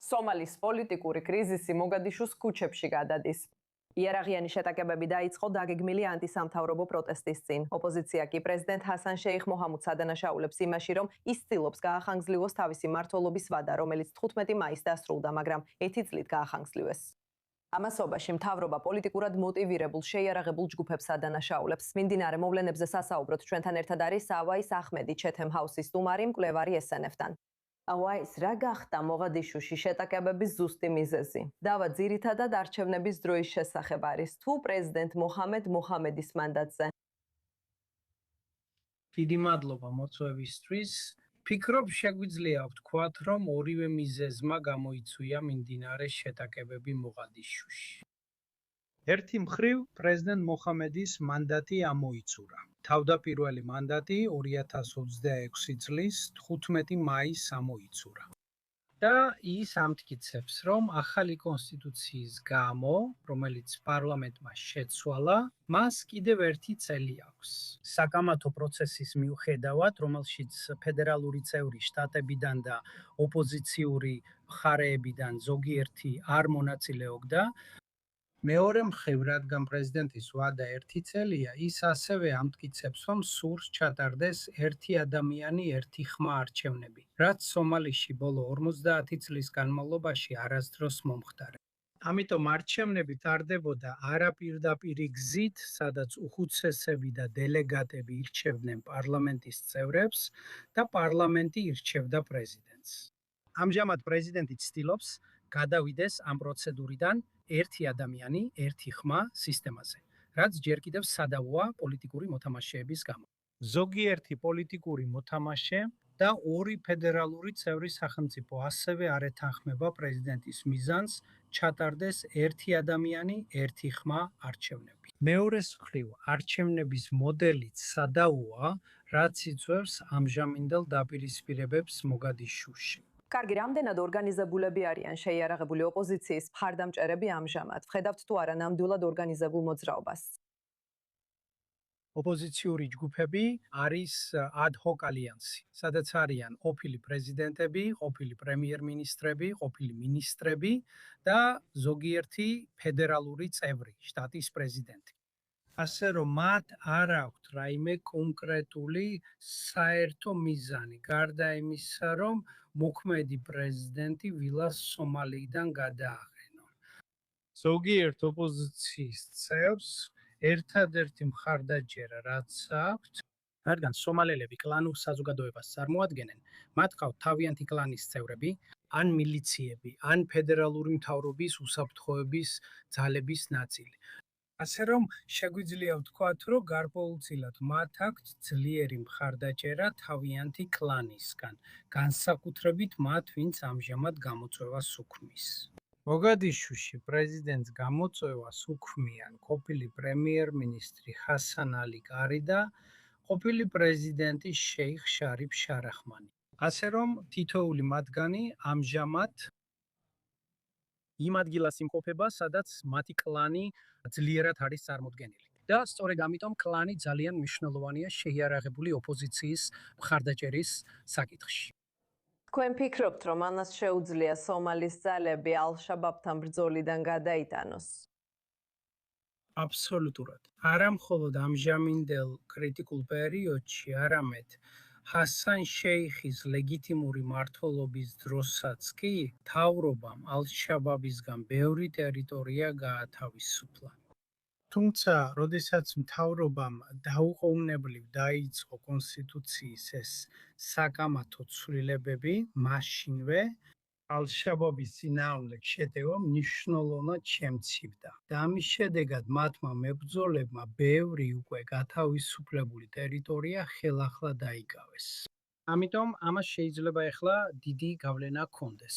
სომალის პოლიტიკური კრიზისი მოგადიშუს ქუჩებში გადადის. იერაღიანი შეტაკებები დაიწყო დაგეგმილი ანტისამთავრობო პროტესტის წინ. ოპოზიცია კი პრეზიდენტ ჰასან შეიხ მოჰამუდს ადანაშაულებს იმაში, რომ ის ცდილობს გაახანგრძლიოს თავისი მმართველობის ვადა, რომელიც 15 მაისს დასრულდა, მაგრამ 1 წლით გაახანგრძლიwes. ამასობაში მთავრობა პოლიტიკურად მოტივირებულ შეიარაღებულ ჯგუფებს ადანაშაულებს. მიმდინარე მოვლენებზე სასაუბროთ ჩვენთან ერთად არის ავაის ახმედი, ჩეთემ ჰაუსის სტუმარი, მკვლევარი SNF-თან. ავაის, რა გახდა მოგადიშუში შეტაკებების ზუსტი მიზეზი? დავა ძირითადად არჩევნების დროის შესახებ არის, თუ პრეზიდენტ მოჰამედ მოჰამედის მანდატზე. დიდი მადლობა მოწვევისთვის. ფიქრობ, შეგვიძლია ვთქვათ, რომ ორივე მიზეზმა გამოიწვია მიმდინარე შეტაკებები მოგადიშუში. ერთი მხრივ პრეზიდენტ მოჰამედის მანდატი ამოიწურა. თავდაპირველი მანდატი 2026 წლის 15 მაისს ამოიწურა. და ის ამტკიცებს, რომ ახალი კონსტიტუციის გამო, რომელიც პარლამენტმა შეცვალა, მას კიდევ 1 წელი აქვს. საკამათო პროცესის მიუხედავად, რომელშიც ფედერალური წევრი შტატებიდან და ოპოზიციური მხარეებიდან ზოგიერთი არ მონაწილეობდა, მეორე მხრივ, რადგან პრეზიდენტის ვადა 1 წელია, ის ასევე ამტკიცებს, რომ სურს ჩატარდეს ერთი ადამიანი, ერთი ხმა არჩევნები, რაც სომალიში ბოლო 50 წლის განმავლობაში არასდროს მომხდარა. ამიტომ არჩევნები ტარდებოდა არაპირდაპირი გზით, სადაც უხუცესები და დელეგატები ირჩევდნენ პარლამენტის წევრებს და პარლამენტი ირჩევდა პრეზიდენტს. ამჟამად პრეზიდენტი ცდილობს გადავიდეს ამ პროცედურიდან ერთი ადამიანი, ერთი ხმა სისტემაზე, რაც ჯერ კიდევ სადავოა პოლიტიკური მოთამაშეების გამო. ზოგიერთი პოლიტიკური მოთამაშე და 2 ფედერალური წევრი სახელმწიფო ასევე არ ეთანხმება პრეზიდენტის მიზანს ჩატარდეს ერთი ადამიანი, ერთი ხმა არჩევნები. მეორეს მხრივ, არჩევნების მოდელიც სადავოა, რაც იწვევს ამჟამინდელ დაპირისპირებებს მოგადიშუში. კარგი, რამდენად ორგანიზებულები არიან შეიარაღებული ოპოზიციის მხარდამჭერები ამჟამად? ვხედავთ თუ არა ნამდვილად ორგანიზებულ მოძრაობას? ოპოზიციური ჯგუფები არის ad hoc ალიანსი, სადაც არიან ყოფილი პრეზიდენტები, ყოფილი პრემიერ-მინისტრები, ყოფილი მინისტრები და ზოგიერთი ფედერალური წევრი, შტატის პრეზიდენტი. ასე რომ მათ არ აქვთ რაიმე კონკრეტული საერთო მიზანი, გარდა იმისა, რომ მოქმედი პრეზიდენტი ვილას სომალიიდან გადააყენონ. ზოგიერთ ოპოზიციის წევრს ერთადერთი მხარდაჭერა რაც აქვთ, რადგან სომალელები კლანურ საზოგადოებას წარმოადგენენ, მათ ყავთ თავიანთი კლანის წევრები, ან მილიციები, ან ფედერალური მთავრობის უსაფრთხოების ძალების ნაწილი. ასე რომ შეგვიძლია ვთქვათ, რომ გარკვეულწილად მათ აქვთ ძლიერი მხარდაჭერა თავიანთი კლანისგან, განსაკუთრებით მათ, ვინც ამჟამად გამოწვევას უქმნის. მოგადიშუში პრეზიდენტს გამოწვევას უქმნიან ყოფილი პრემიერ-მინისტრი ჰასან ალი კარი და ყოფილი პრეზიდენტი შეიხ შარიფ შარახმანი. ასე რომ თითოეული მათგანი ამჟამად იმ ადგილას იმყოფება, სადაც მათი კლანი ძლიერად არის წარმოდგენილი. და სწორედ ამიტომ კლანი ძალიან მნიშვნელოვანია შეიარაღებული ოპოზიციის მხარდაჭერის საკითხში. თქვენ ფიქრობთ, რომ ამას შეუძლია სომალის ძალები ალ-შაბაბთან ბრძოლიდან გადაიტანოს? აბსოლუტურად. არა მხოლოდ ამჟამინდელ კრიტიკულ პერიოდში, არამედ ჰასან შეიხის ლეგიტიმური მმართველობის დროსაც კი მთავრობამ ალ-შაბაბისგან ბევრი ტერიტორია გაათავისუფლა. თუმცა, როდესაც მთავრობამ დაუყოვნებლივ დაიწყო კონსტიტუციის ეს საკამათო ცვლილებები, მაშინვე ალ-შაბაბის წინააღმდეგ შეტევა მნიშვნელოვნად შემცირდა და ამის შედეგად მათმა მებრძოლებმა ბევრი უკვე გათავისუფლებული ტერიტორია ხელახლა დაიკავეს. ამიტომ ამას შეიძლება ახლა დიდი გავლენა ჰქონდეს.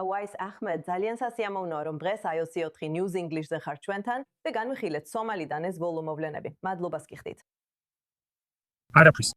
ავაის ახმედ, ძალიან სასიამოვნოა, რომ დღეს IOC4 News English-ზე ხარ ჩვენთან და განვიხილეთ სომალიდან ეს ბოლო მოვლენები. მადლობას გიხდით. არაფრის.